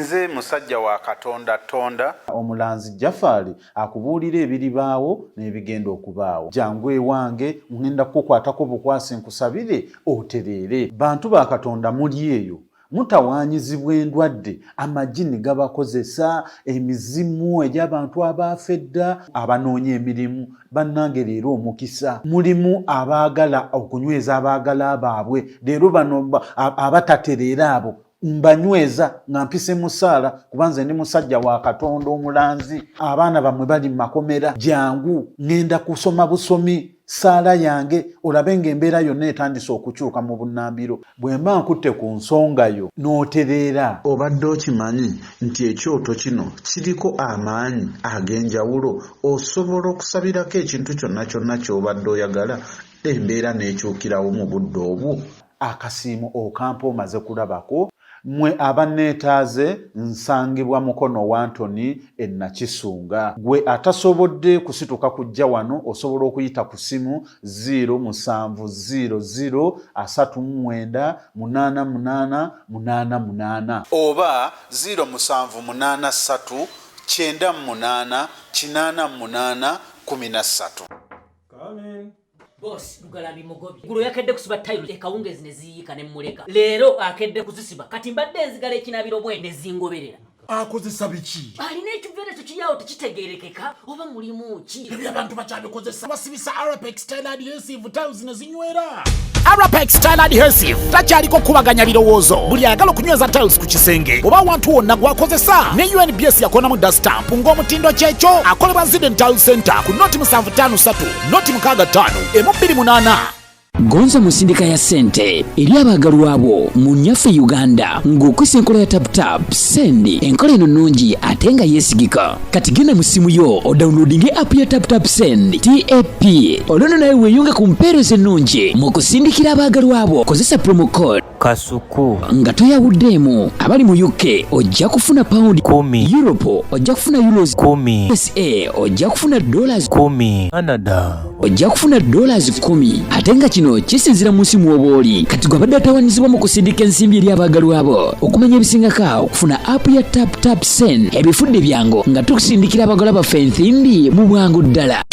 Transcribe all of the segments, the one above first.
nze musajja wa Katonda tonda. Omulanzi Jafari akubuulira ebiribaawo n'ebigenda okubaawo. Jangu ewange ngenda kukwatako bukwasi nkusabire otereere. Bantu ba Katonda muli eyo. Mutawaanyizibwa endwadde amagini gabakozesa emizimu egy'abantu abafedda abanoonya emirimu bannange leero omukisa mulimu abaagala okunyweza abaagala baabwe leero bano abatatereera abo mbanyweza nga mpise musaala kubanze ndi musajja wa Katonda omulanzi abaana bamwe bali mu makomera jangu ngenda kusoma busomi saala yange olabe ng'embeera yonna etandise okukyuka mu bunnambiro bwe mba nkutte ku nsonga yo n'otereera obadde okimanyi nti ekyoto kino kiriko amaanyi ag'enjawulo osobola okusabirako ekintu kyonna kyonna ky'obadde oyagala embeera n'ekyukirawo mu budde obwo akasiimo okampa omaze kulabako mwe abanneetaaze nsangibwa mukono wa Anthony Nakisunga gwe atasobodde kusituka kujja wano osobola okuyita ku simu 0700898888 oba 0783988813. Boss, Lugalambi Mugobi. Gulu yakedde kusiba tayiro ekawungezi ne ziyika ne muleka. Leero akedde kuzisiba. Kati mbadde enzigala ekinabiro bwe ne zingoberera. Akozesa biki? Alina ekiveera kiyawo tekitegeerekeka oba mulimu ki? Ebyo abantu bakyabikozesa basibisa Arapex Style Adhesive tiles ne zinywera. Arapex Style Adhesive takyaliko kubaganya birowoozo. Buli ayagala okunyweza tiles ku kisenge oba wantu wonna gwakozesa ne UNBS yakonamu dustamp ng'omutindo kyekyo akolebwa Zident Tile Center ku noti 753 noti 65 M28. Gonza musindika ya sente eri abaagalwa abo mu nnyaffe Uganda ng'okwisa enkola ya tap sendi enkola eno nnungi ate nga yeesigika. Kati genda mu simu yo odownloadinge app ya tap send TAP olwono nawe weeyunge ku mpeereza ennungi mu kusindikira abaagalwa abo. Kozesa promo code Kasuku nga toyawuddeemu. Abali mu UK ojja kufuna pound 10, Europe ojja kufuna euros 10, USA ojja kufuna dollars 10, Canada ojja kufuna dollars 10. Ate nga kino kisinzira mu nsi mw'obaoli. Kati gwe abadde atawaanyizibwa mu kusindika ensimbi eri abaagalwa abo okumanya ebisingako okufuna app ya tap send ebifudde byangu nga tukusindikira abaagalwa baffe ensimbi mu bwangu ddala.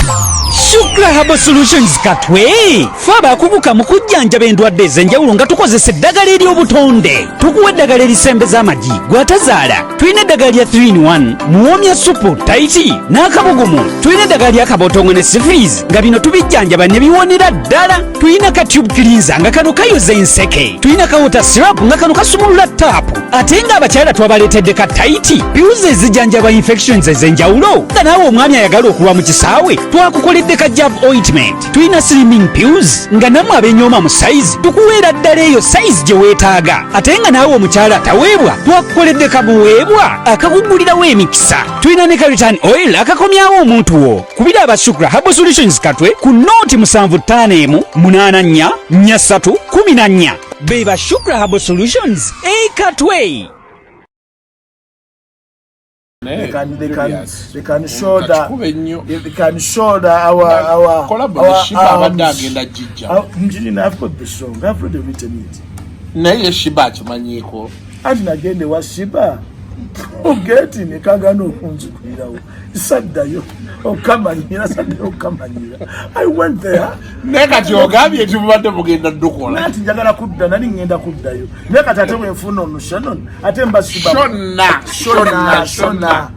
Shukra Herbal Solutions Katwe faba akubuka mu kujjanjaba endwadde ez'enjawulo nga tukozesa eddagala ery'obutonde. Tukuwa eddagala erisembeza amagi gwatazaala. Tulina eddagala lya 3-in-1 muwoomya supu taiti n'akabugumu. Tulina eddagala lya kabotongo ne syphilis nga bino tubijjanjaba ne biwonera ddala. Tulina ka tube cleanser nga kano kayoza enseke. Tulina ka water syrup nga kano kasumulula taapu. Ate nga abakyala twabaleetedde ka taiti piuzi ezijjanjaba infections ez'enjawulo nga naawe omwami ayagala okulwa mu kisaawe twakukoledde ka jab ointment. Tulina slimming pills nga namwe abenyooma mu size tukuweera ddala eyo size gye weetaaga. Ate nga naawe omukyala ataweebwa twakukoledde kabuweebwa akakuggulirawo emikisa. Tulina ne ka return oil akakomyawo omuntu wo. Kubira aba Shukra Herbal Solutions Katwe ku nooti 75544314. Beba Shukra Herbal Solutions Katwe. They can show that our collaboration. I've got the song. I've already written it. Naye Shiba kimanyiko. Ati nagende wa Shiba. Ogeti ne kagano kunzukulirawo. Saddayo. Okamanyira saddayo okamanyira. I went there. Neka kyogambye tubadde mugenda dukola. Nati njagala kudda nali ngenda kuddayo. Neka tate wenfuna ono Shannon. Ate mba Shiba. Shona.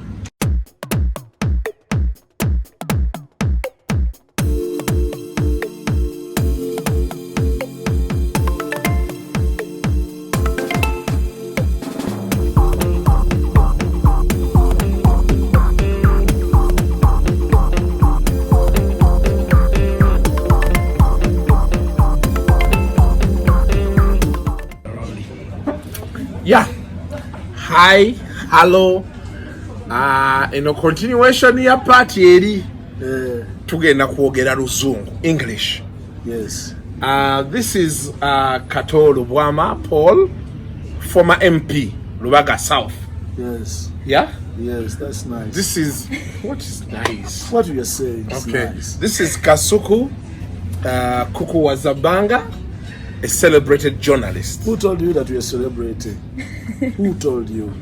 Yeah. Hi, hello. In a continuation ya party eri tugenda kwogera Luzungu, English. Yes. This is Kato Lubwama Paul, former MP, Lubaga South. Yes. Yeah? Yes, that's nice. This is what is nice. What you are saying is okay. Nice. This is Kasuku Kuku Wazabanga, a celebrated journalist. Who told you that we are celebrating? Who told you?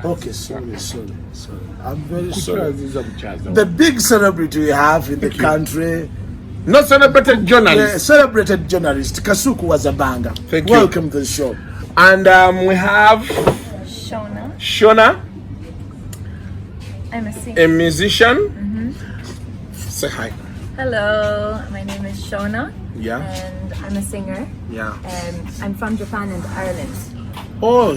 Okay, sorry. I'm very sorry. The big celebrity we have in the country. Not celebrated journalist. The celebrated journalist, Kasuku Wazabanga. Thank you. Welcome to the show. And we have Shona. Shona, I'm a singer. a musician. Say hi. Hello, my name is Shona. Yeah. And I'm a singer. Yeah. And I'm from Japan and Ireland. Oh,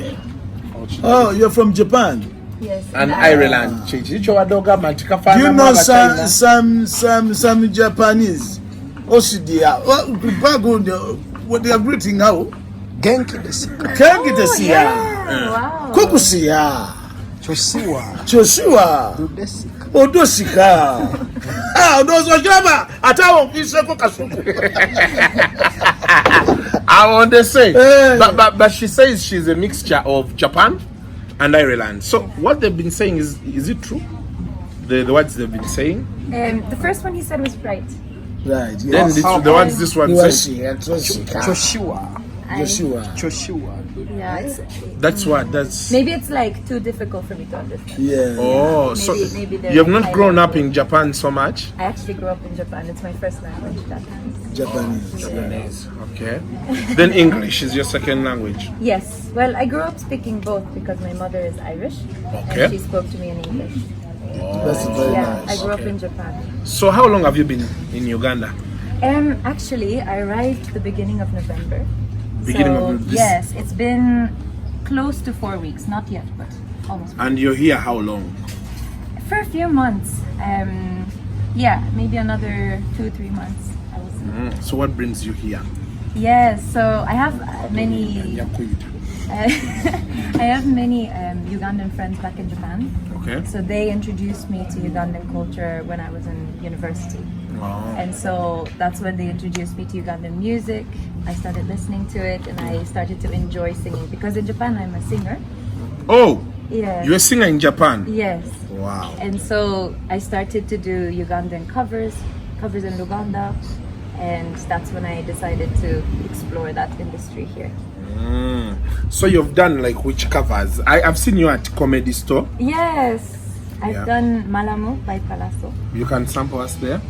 you're from Japan. Yes. And Ireland. Do you know some Japanese? Osidia. What they are greeting now? Genki desu. Genki desu. Wow. Kokusiya. Choshua. Odosika. Odosika. Atawo kiseko Kasuku. I want to say, but she says she's a mixture of Japan and Ireland. So what they've been saying is it true? The words they've been saying. The first one he said was right. Right. Then the words this one says. Joshua. Yeah. That's. Maybe it's like too difficult for me to understand. Yeah. Oh, maybe, so maybe you have not grown up in Japan so much. I actually grew up in Japan. It's my first language. Japanese. Okay. Then English is your second language. Yes. Well, I grew up speaking both because my mother is Irish. Okay. And she spoke to me in English. That's very nice. I grew up in Japan. So how long have you been in Uganda? Actually, I arrived the beginning of November. Yes, it's been close to 4 weeks. Not yet, but almost. And you're here how long? For a few months. Yeah, maybe another 2-3 months. I will say. So what brings you here? Yes, so I have many. I have many Ugandan friends back in Japan. Okay. So they introduced me to Ugandan culture when I was in university. Wow. And so that's when they introduced me to Ugandan music. I started listening to it and I started to enjoy singing because in Japan I'm a singer. Oh, Yeah. you're a singer in Japan? Yes. Wow. And so I started to do Ugandan covers in Luganda, and that's when I decided to explore that industry here. So you've done like which covers? I've seen you at Comedy Store. Yes. I've done Malamu by Palazzo. You can sample us there.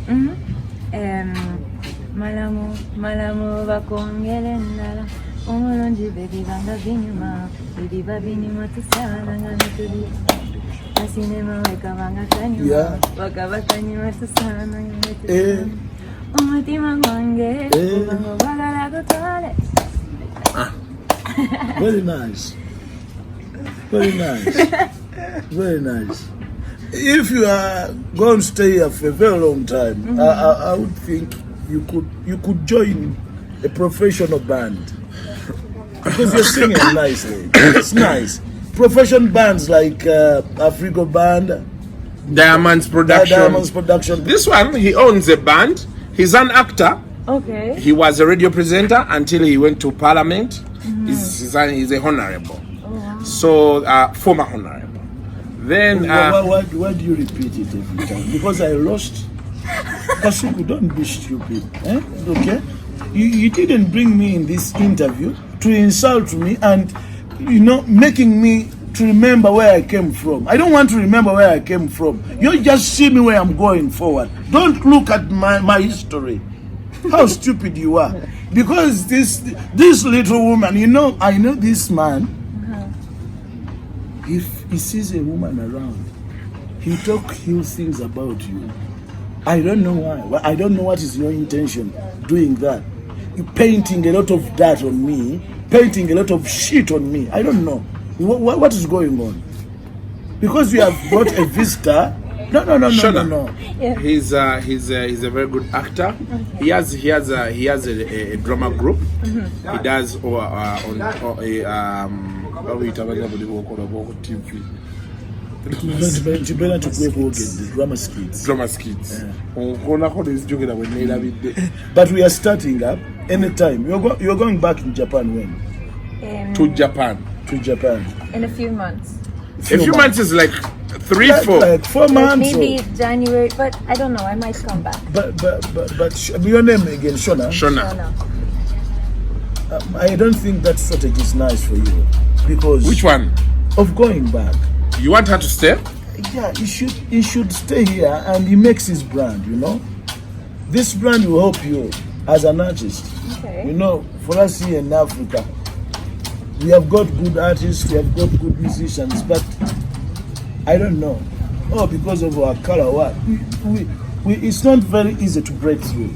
Malamu bakongere ndala omulungi baby banga binyuma biba binyuma tusanga n'tuli asinema weka banga kanyuma wakaba kanyuma tusanga n'tuli umutima gwange ubanga bagala gutwale. Very nice. Very nice. If you are going to stay here for a very long time, I would think you could join a professional band because you're singing nicely. It's nice. Professional bands like Africa Band, Diamonds Production. This one, he owns a band. He's an actor. Okay. He was a radio presenter until he went to Parliament. He's a honorable. Oh, wow. So former honorable. Then why do you repeat it every time? Because I lost. Kasuku, don't be stupid. Okay? You didn't bring me in this interview to insult me and, making me to remember where I came from. I don't want to remember where I came from. You just see me where I'm going forward. Don't look at my history. How stupid you are. Because this little woman, I know this man. If he sees a woman around, he things about you. I don't know why. I don't know what is your intention doing that. You're painting a lot of that on me, painting a lot of shit on me. I don't know. What is going on? Because you have brought a visitor. No. Yeah. He's a very good actor. He has a drama group. He does drama skits. But we are starting up anytime. You're going back in Japan when? To Japan. In a few months. A few months is like 3-4. Like 4 months. Maybe January, but I don't know. I might come back. But your name again, Shona? Shona. I don't think that strategy is nice for you because which one? Of going back. You want her to stay? Yeah, he should stay here, and he makes his brand, you know. This brand will help you as an artist. Okay. You know, for us here in Africa, we have got good artists, we have got good musicians, but I don't know. Oh, because of our color, what? It's not very easy to break through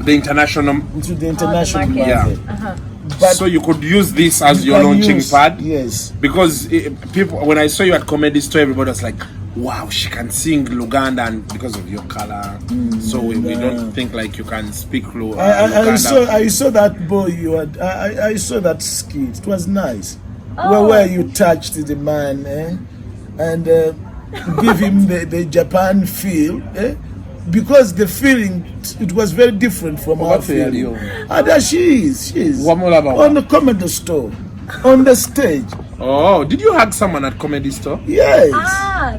The international. into the international market. market. Yeah. But So you could use this as you your can launching use- pad? Yes. Because people, when I saw you at Comedy Store, everybody was like, wow, she can sing Luganda, and because of your color. So we don't think like you can speak Luganda. I saw that boy you had. I saw that skit. It was nice. Where you touched the man, and give him the Japan feel, because the feeling, it was very different from our feeling. And she is on the Comedy Store, on the stage. Oh, did you hug someone at Comedy Store? Yes.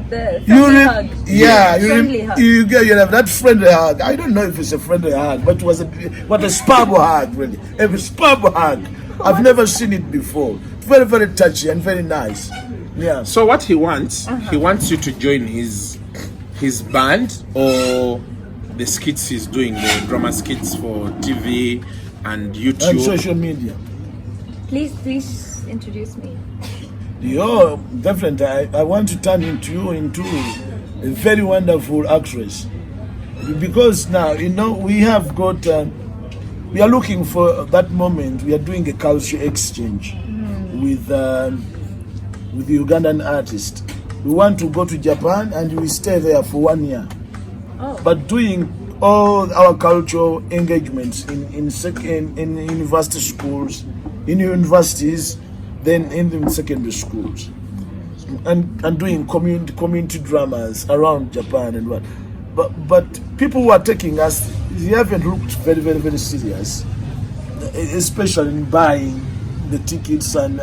The friendly hug. Yeah, Friendly hug. you have that friendly hug. I don't know if it's a friendly hug, but it was a spabo hug, really. A spabo hug. I've never seen it before. Very, very touchy and very nice. Yeah. So what he wants you to join his band, or the skits he's doing, the drama skits for TV and YouTube And social media. Please introduce me. Yeah, definitely. I want to turn you into a very wonderful actress, because now we have got. We are looking for that moment. We are doing a culture exchange with the Ugandan artist. We want to go to Japan and we stay there for 1 year. But doing all our cultural engagements in university schools, in universities, then in the secondary schools, and doing community dramas around Japan and what. But people who are taking us, they haven't looked very, very, very serious, especially in buying the tickets and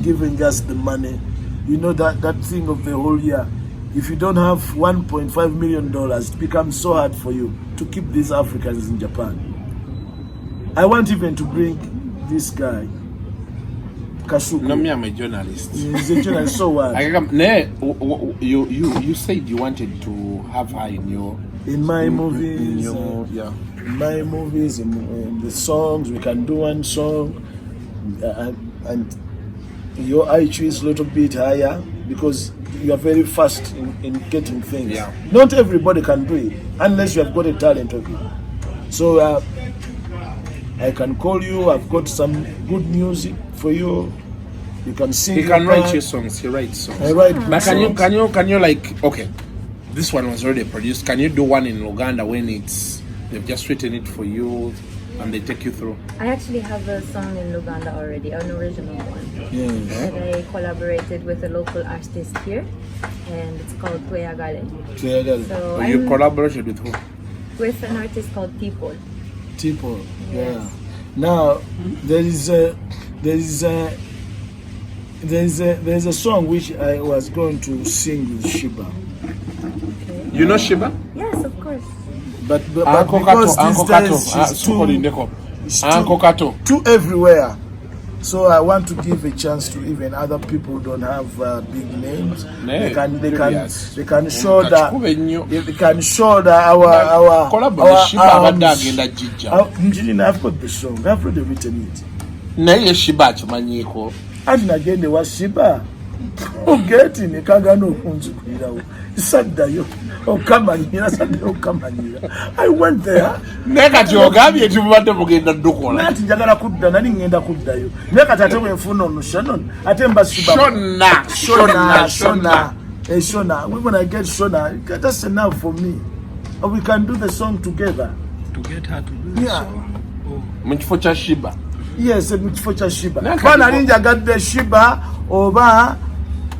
giving us the money. You know, that thing of the whole year. If you don't have $1.5 million, it becomes so hard for you to keep these Africans in Japan. I want even to bring this guy, Kasuku. No, me, I'm a journalist. He's a journalist, so what? You said you wanted to have her in my movies. In my movies, in the songs. We can do one song, and your IQ is a little bit higher because you are very fast in getting things. Yeah. Not everybody can do it unless you have got a talent of it. So I can call you. I've got some good music for you. You can sing. He can write your songs. He writes songs. I write. But can you like, okay, this one was already produced. Can you do one in Luganda when they've just written it for you and they take you through? I actually have a song in Luganda already, an original one. Yes. That I collaborated with a local artist here, and it's called Tweyagale. So You collaborated with who? with an artist called People. People. Yes. Yeah. Now there is a song which I was going to sing with Shiba. Okay. You know Shiba? Yes, of course. But Uncle because Kato, these Uncle days Kato, she's Uncle Kato. too everywhere. So I want to give a chance to even other people who don't have big names. They can shoulder our I've got the song. I've already written it. Naye Shiba chimanyiko. And nagende wa Shiba. Ogeti ne kagano okunzukirawo. Saddayo. Okamanyira saddayo okamanyira. I went there. Neka tiogabye tubadde mugenda dukola. Nati njagala kudda nali ngenda kuddayo. Neka tate wenfuna ono Shannon. Ate mba Shiba. Shona. Shona. When I get Shona, that's enough for me. We can do the song together. To get her to do Yeah. Mukifo kya Shiba. Yes, mukifo kya Shiba. Bana ninjagadde Shiba oba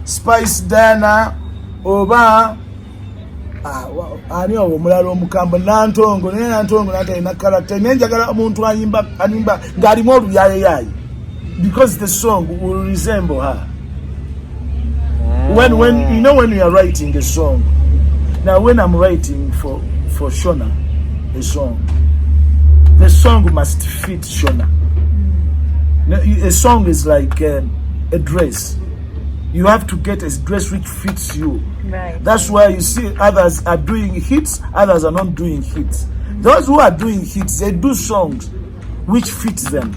Spice Dana oba ani owo mulala omukambwe Nantongo naye Nantongo natalina character naye njagala omuntu animba ng'alimu oluyayayayi because the song will resemble her. When when you are writing a song, now when I'm writing for Shona a song, the song must fit Shona. Now, a song is like a dress. You have to get a dress which fits you. Right. That's why you see others are doing hits, others are not doing hits. Those who are doing hits, they do songs which fits them.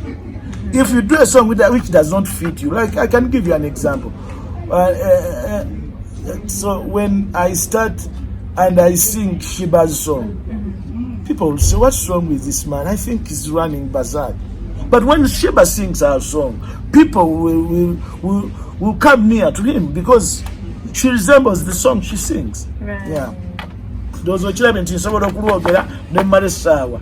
If you do a song which does not fit you, like I can give you an example. So when I start and I sing Shiba's song, people will say, what's wrong with this man? I think he's running bazaar. But when Shiba sings our song, people will come near to him because she resembles the song she sings. Right. Yeah. Those are children in some of the Kuroga, the Marisawa.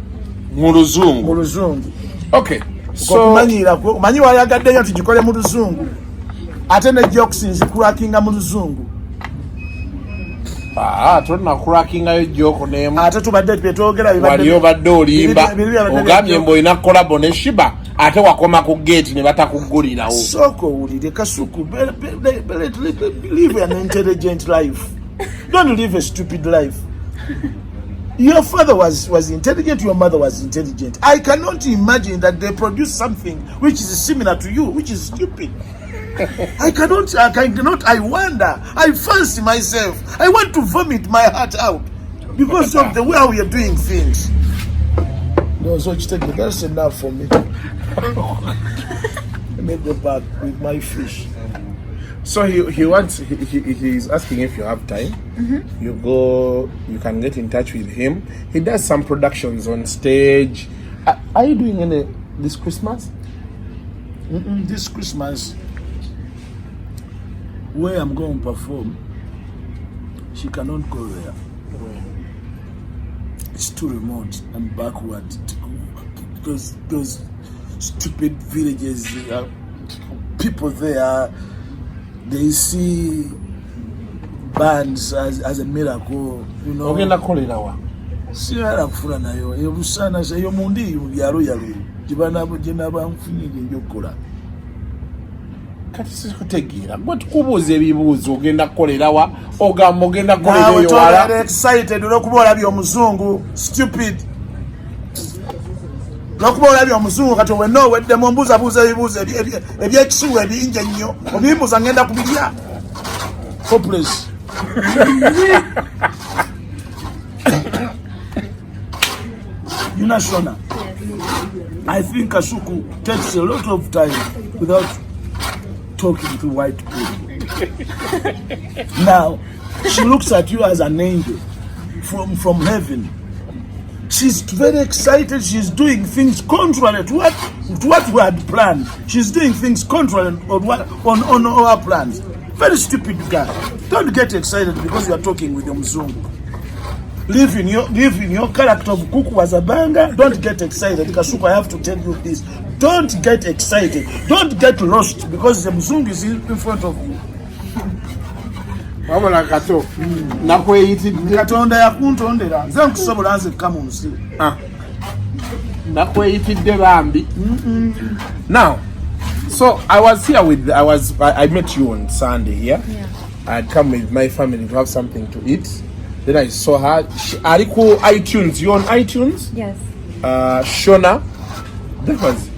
Muluzungu. Okay. So Maniwa yagadde nti gikole mu luzungu. Ate ne jokes nzikurakinga mu luzungu. Tolina kurakinga yo joko nemu. Ate tubadde twetogera bibadde. Waliyo badde olimba. Ogambye mboyina kolabo ne Shiba. Ate wakoma ku gate ne batakugulirawo. Soko ulire Kasuku. Live an intelligent life. Don't live a stupid life. Your father was intelligent, your mother was intelligent. I cannot imagine that they produce something which is similar to you, which is stupid. I wonder. I fancy myself. I want to vomit my heart out because of the way we are doing things. No, so that's enough for me. Let me go back with my fish. So he's asking if you have time. You can get in touch with him. He does some productions on stage. Are you doing any this Christmas? This Christmas, where I'm going to perform, she cannot go there. It's too remote and backward because those stupid villages, people there, they see bands as a miracle, you know. Ogenda kolerawa. Siyala kufuna nayo. Ebusana se yo mundi yalo Jibana bujena banfunire njokola. Kati sikutegeera. Gwe tukubuuza ebibuuzo ogenda kolerawa ogamba ogenda kolerayo wala. I'm excited okubola byo muzungu. Stupid. Lokubola byo muzungu kati we no wedde mumbuza ebibuuzo ebyekisugu ebinje nnyo. Obimbuza ngenda kubirya. Hopeless. You know, Shona, I think Kasuku takes a lot of time without talking to white people. Now, she looks at you as an angel from heaven. She's very excited. She's doing things contrary to what we had planned. She's doing things contrary on our plans. Very stupid guy. Don't get excited because you are talking with your mzungu. Live in your character of Kuku as a banger. Don't get excited. Kasuku, I have to tell you this. Don't get excited. Don't get lost because the mzungu is in front of you. Wabula Kato. Nakweyitidde. Katonda yakuntondera. Nze nkusobola nze kama omusi. Nakweyitidde bambi. Now, so I met you on Sunday here. Yeah. I'd come with my family to have something to eat. Then I saw her. Are you cool iTunes? You on iTunes? Yes. Shona. That was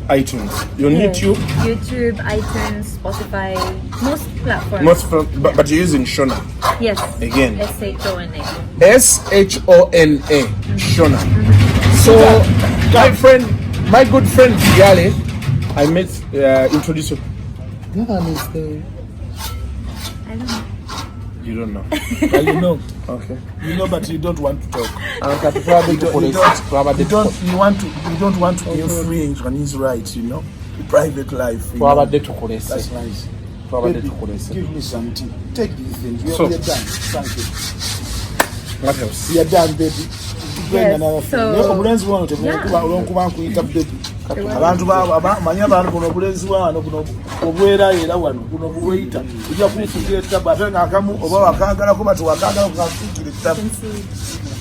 iTunes. You on YouTube? YouTube, iTunes, Spotify, most platforms. But you're using Shona. Yes. Again. S-H-O-N-A. S-H-O-N-A. Shona. So my good friend Yale, I met introduced you. The other one is the. I don't know. You don't know. You know. Okay. You know, but you don't want to talk. You don't want to give free when he's right, you know. Private life. That's nice. Baby, give me some tea. Take these things. We are done. Thank you. What else? We are done, baby. Yes, abantu manya abantu kuno obulenzi wano kuno obwera era wano kuno obweyita ujja kufuukira ettaba ate ng'akamu oba wakaagalako bati wakaagala kukafuukira ettaba.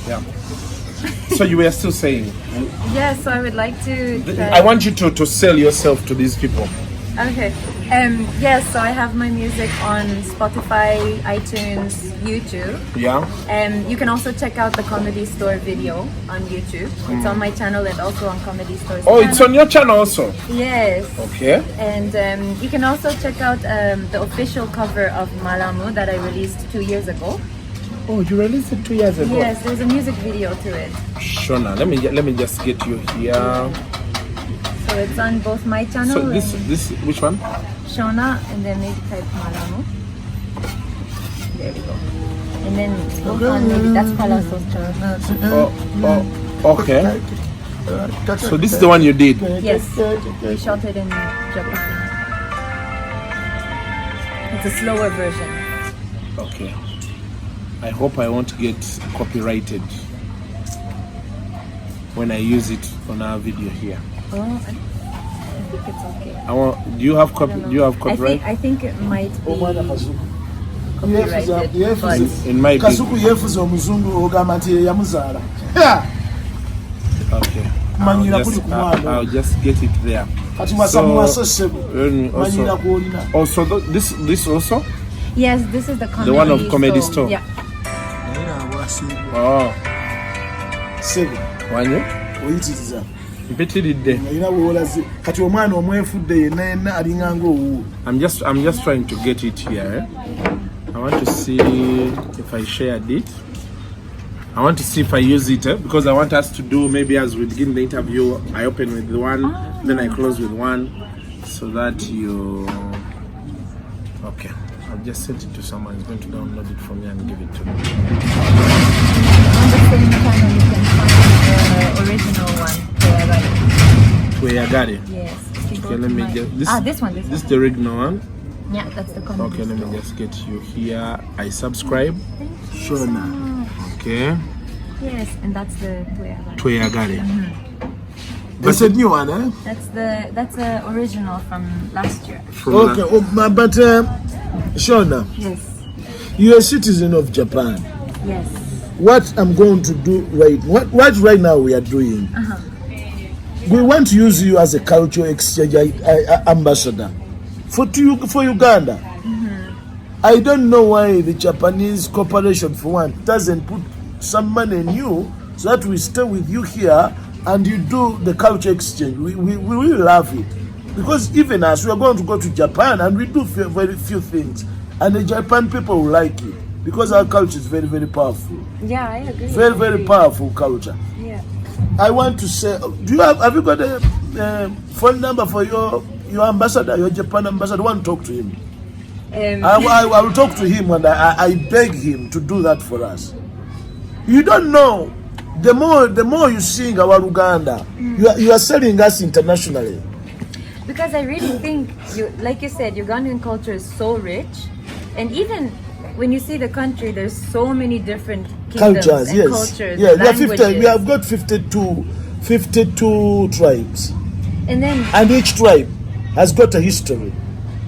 Yeah. So you were still saying? Yes, so I would like to. I want you to sell yourself to these people. Okay. Yes, so I have my music on Spotify, iTunes, YouTube. Yeah. You can also check out the Comedy Store video on YouTube. It's on my channel and also on Comedy Store's Oh, channel. it's on your channel also? Yes. Okay. And you can also check out the official cover of Malamu that I released 2 years ago. Oh, you released it 2 years ago? Yes, there's a music video to it. Shona, let me just get you here. So it's on both my channel. So this which one? Shona, and then maybe type Malamu. There we go. And then both on maybe that's Palaso's channel. Okay. So this is the one you did? Yes, we shot it in Japan. It's a slower version. Okay. I hope I won't get copyrighted when I use it on our video here. Oh, I think it's okay. Do you have copyright? I think it might be copyrighted, but It might be. Kasuku yefuza omuzungu ogamba nti yamuzaala. Okay. Manyira kuli ku mwana. I'll just get it there. Kati wasamuwaso sebo. Manyira Also, kuolina. also this also? yes, this is the comedy. The one of Comedy Store. Yeah. Oh. Sebo. Wanyu? Oyitiriza. Mpitiridde. Manyira woolaze. Kati omwana omwefudde yenna alinga ng'owuwo. I'm just trying to get it here. I want to see if I shared it. I want to see if I use it because I want us to do maybe as we begin the interview, I open with one, then I close with one, so that you. Okay, I've just sent it to someone. He's going to download it for me and give it to me. On the same channel, you can find the original one. Where I got it. Yes. Okay, let me get this. This one. This is the original one. Yeah, that's the comedy. Okay, let me just get you here. I subscribe. Shona. Okay. Yes, and that's the Tweyagale. That's a new one, eh? That's the original from last year. Okay, but Shona, Yes. you're a citizen of Japan. Yes. What I'm going to do what right now we are doing, we want to use you as a cultural exchange ambassador for Uganda. I don't know why the Japanese corporation, for one, doesn't put some money in you so that we stay with you here and you do the culture exchange. We really love it. Because even us, we are going to go to Japan and we do very few things. And the Japan people will like it because our culture is very, very powerful. Yeah, I agree. Very, very powerful culture. Yeah. I want to say, have you got a phone number for your ambassador, your Japan ambassador? I want to talk to him. I will talk to him and I beg him to do that for us. You don't know, the more you sing our Luganda, you are selling us internationally. Because I really think, like you said, Ugandan culture is so rich, and even when you see the country, there's so many different kingdoms Cultures, and yes. cultures, Yeah, languages. we have got 52 tribes, and then and each tribe has got a history.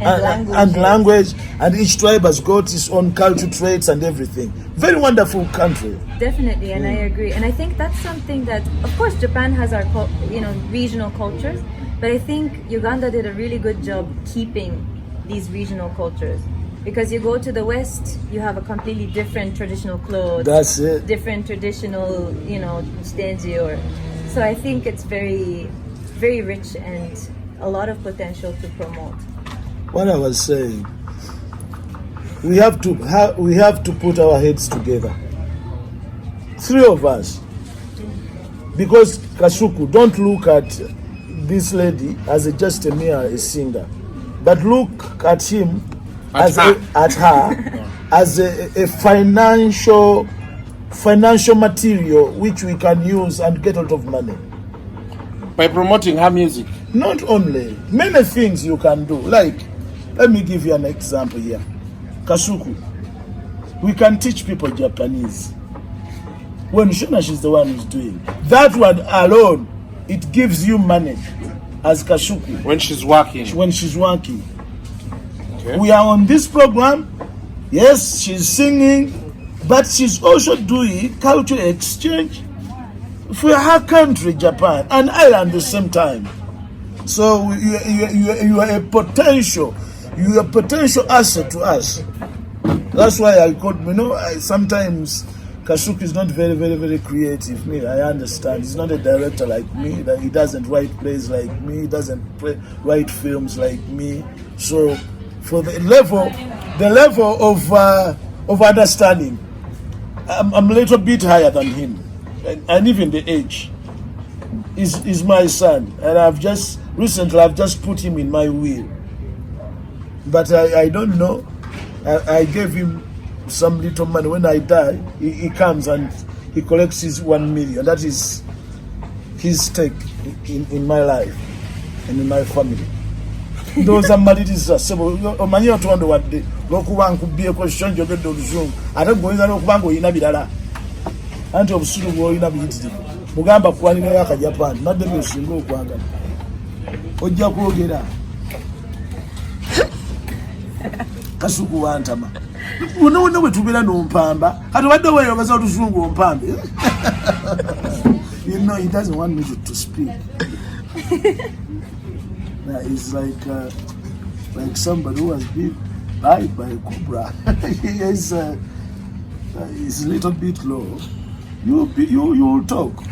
and language, and each tribe has got its own cultural traits and everything. Very wonderful country. Definitely, and I agree. And I think that's something that, of course, Japan has our regional cultures, but I think Uganda did a really good job keeping these regional cultures. Because you go to the West, you have a completely different traditional clothes. That's it. Different traditional, stanzi so I think it's very, very rich and a lot of potential to promote. What I was saying, we have to put our heads together. 3 of us. Because Kasuku, don't look at this lady as just a mere singer, but look at him as a financial material which we can use and get a lot of money. By promoting her music? Not only, many things you can do. Like, let me give you an example here. Kasuku, we can teach people Japanese. When Shona, she's the one who's doing that one alone, it gives you money as Kasuku. When she's working. Okay. We are on this program. Yes, she's singing, but she's also doing cultural exchange for her country, Japan, and Ireland at the same time. So you are a potential. You are a potential asset to us. That's why I called, sometimes Kasuku is not very creative. I understand. He's not a director like me. That he doesn't write plays like me. He doesn't write films like me. So, for the level of understanding, I'm a little bit higher than him, and even the age. Is my son, and I've just put him in my will. But I don't know. I gave him some little money. When I die, he comes and he collects his 1 million. That is his stake in my life and in my family. Those are maladies. Omanyi otondo wadde lokuba nkubye question jogedde oluzungu ate goyinza n'okuba ng'olina birala anti obusulu bw'olina buyitirivu mugamba kuwanirayo akajapani nadde byosinga okwagala ojja kwogera Kasuku wantama wonna bwe tubeera n'ompamba kati obadde weeyongeza oluzungu ompambe. He doesn't want me to speak. He's like somebody who has been bit by a cobra. He's a little bit low. You will talk.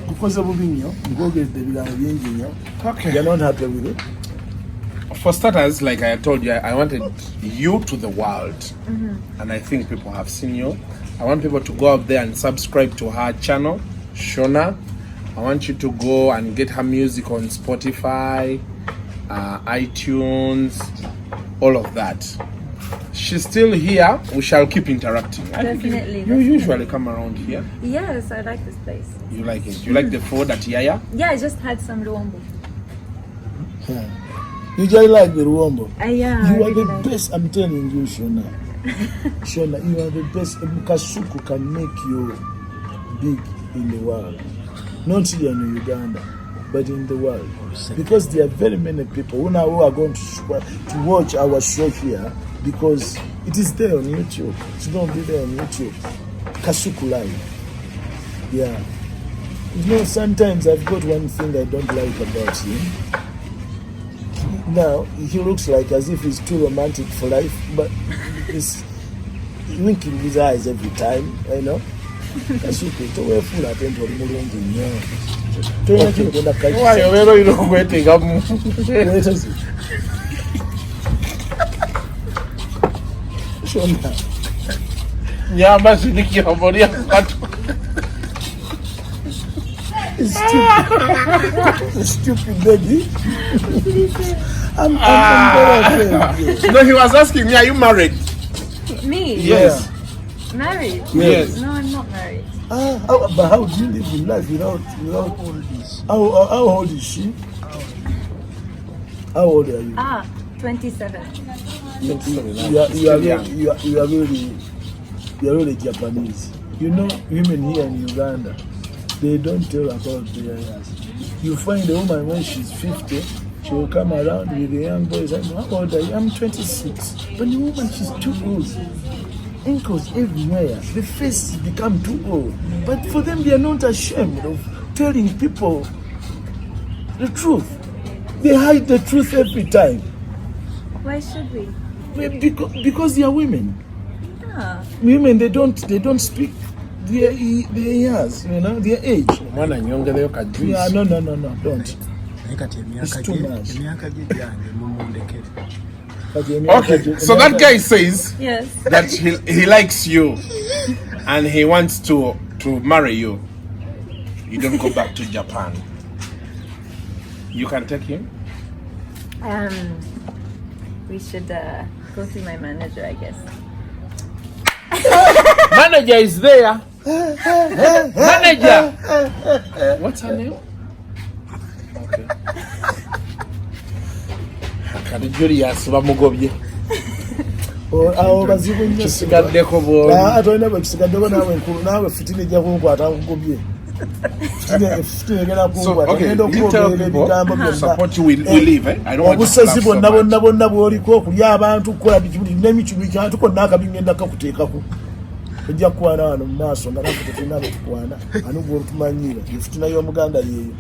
Because of okay. You're not happy with it? For starters, like I told you, I wanted you to the world. And I think people have seen you. I want people to go up there and subscribe to her channel, Shona. I want you to go and get her music on Spotify, iTunes, all of that. She's still here. We shall keep interacting. Definitely. You usually come around here. Yes, I like this place. You like it? You like the food at Yaya? Yeah, I just had some ruombo. You just like the ruombo? Yeah. You are the best, I'm telling you, Shona. Shona, you are the best. Kasuku can make you big in the world. Not here in Uganda, but in the world. Because there are very many people who now are going to watch our show here because it is there on YouTube. It's going to be there on YouTube. Kasuku Live. Yeah. Sometimes I've got one thing I don't like about him. Now, he looks like as if he's too romantic for life, but he's winking his eyes every time, Kasuku, towe fula atento oli mulungi nnyo. Toyina kigenda kaji. Why obero ino kwetega mu. Shona. Nyamba siniki obori akatu. Stupid baby. I'm very afraid. No, he was asking me, are you married? Me? Yes. Married? Yes. No, I'm not married. But how do you live in life without how old is she? How old are you? 27. You are really Japanese. Women here in Uganda, they don't tell about their years. You find a woman when she's 50, she will come around with the young boys and how old are you? I'm 26. But the woman, she's too old. Ankles everywhere. The face has become too old. But for them, they are not ashamed of telling people the truth. They hide the truth every time. Why should we? Because they are women. Women, they don't speak their years, their age. Yeah, no, don't. It's too much. Okay, so that guy says that he likes you and he wants to marry you. You don't go back to Japan. You can take him? We should go through my manager, I guess. Manager is there. Manager. What's her name? Okay. Kati Julius bamugobye. Awo bazibu nnyo. Kisigaddeko bwo. Atolina bwe kisigaddeko nawe nkulu nawe fitini ejja kunkwata nkugobye. Fitini egenda kunkwata. Ogenda okuboogera ebigambo byonna. Support you will leave, eh? I don't want to obusazi bonna bw'oliko okulya abantu okukola n'emikibi kyatu konna akabi ngenda kakuteekako. Ojja kukwana wano mu maaso nga kakutetuna be tukwana. Ani gw'otumanyiira. Fitina y'Omuganda yeeyo.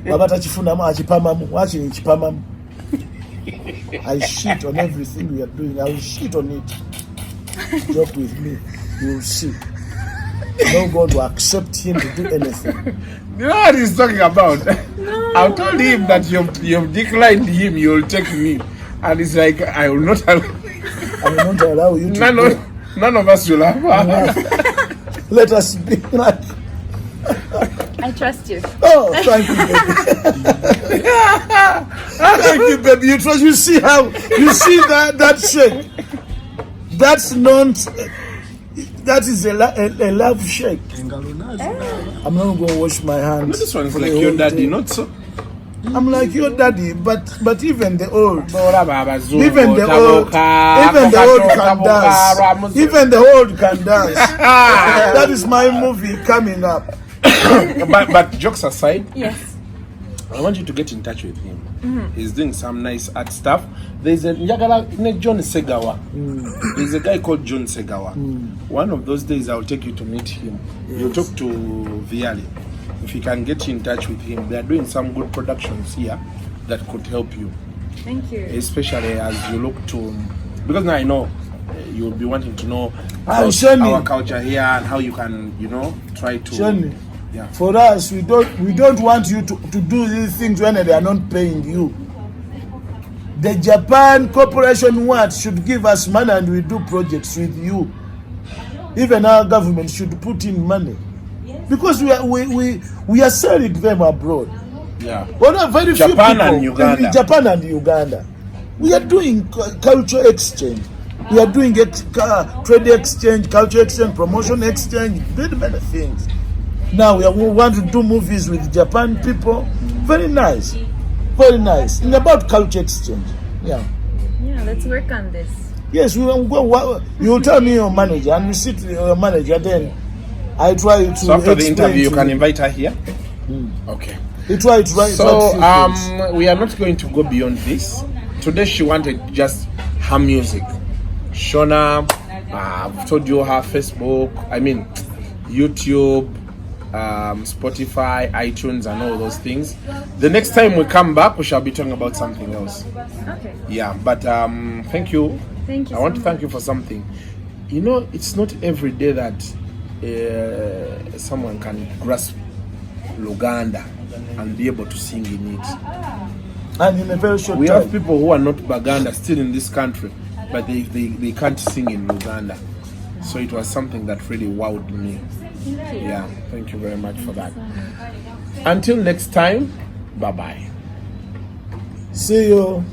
Babata chifundamu achipamamu. Watching chipamamu. I shit on everything we are doing. I will shit on it. Joke with me. You will see. I'm not going to accept him to do anything. You know what he's talking about? No. I've told him that you've declined him, you'll take me. And he's like, I will not allow you to none of us will have her. Let us be like. I trust you. Oh, thank you, baby. Thank you, baby. You trust. You see that shake? That's not. That is a love shake. I'm not going to wash my hands. No, this one's like your daddy, not so. I'm like your daddy, but even the old can dance. Even the old can dance. That is my movie coming up. but jokes aside, yes, I want you to get in touch with him. He's doing some nice art stuff. There's a John Segawa. There's a guy called John Segawa. One of those days I'll take you to meet him. Yes. You'll talk to Viali. If you can get in touch with him, they are doing some good productions here that could help you. Thank you. Especially as you look to, because now I know you'll be wanting to know our culture here and how you can, try to. Shoni, yeah. For us, we don't want you to do these things when they are not paying you. The Japan Corporation should give us money and we do projects with you. Even our government should put in money. Because we are selling them abroad. Yeah. Well, very Japan few people and Uganda. In Japan and Uganda. We are doing culture exchange. We are doing trade exchange, culture exchange, promotion exchange, very many things. Now we want to do movies with Japan people. Very nice. Very nice. It's about culture exchange. Yeah. Yeah, let's work on this. Yes, we will go. You tell me your manager, and we sit with your manager. Then I try to. So after the interview, you can invite her here. Okay. We try to write. So we are not going to go beyond this. Today she wanted just her music. Shona, I've told you her Facebook. YouTube. Spotify, iTunes, and all those things. The next time we come back, we shall be talking about something else. Okay. Yeah, but thank you. Thank you. I want to thank you for something. It's not every day that someone can grasp Luganda and be able to sing in it. And in a very short we time. have people who are not Baganda still in this country, but they can't sing in Luganda. So it was something that really wowed me. Thank you. Yeah, thank you very much for that. Until next time, bye-bye. See you.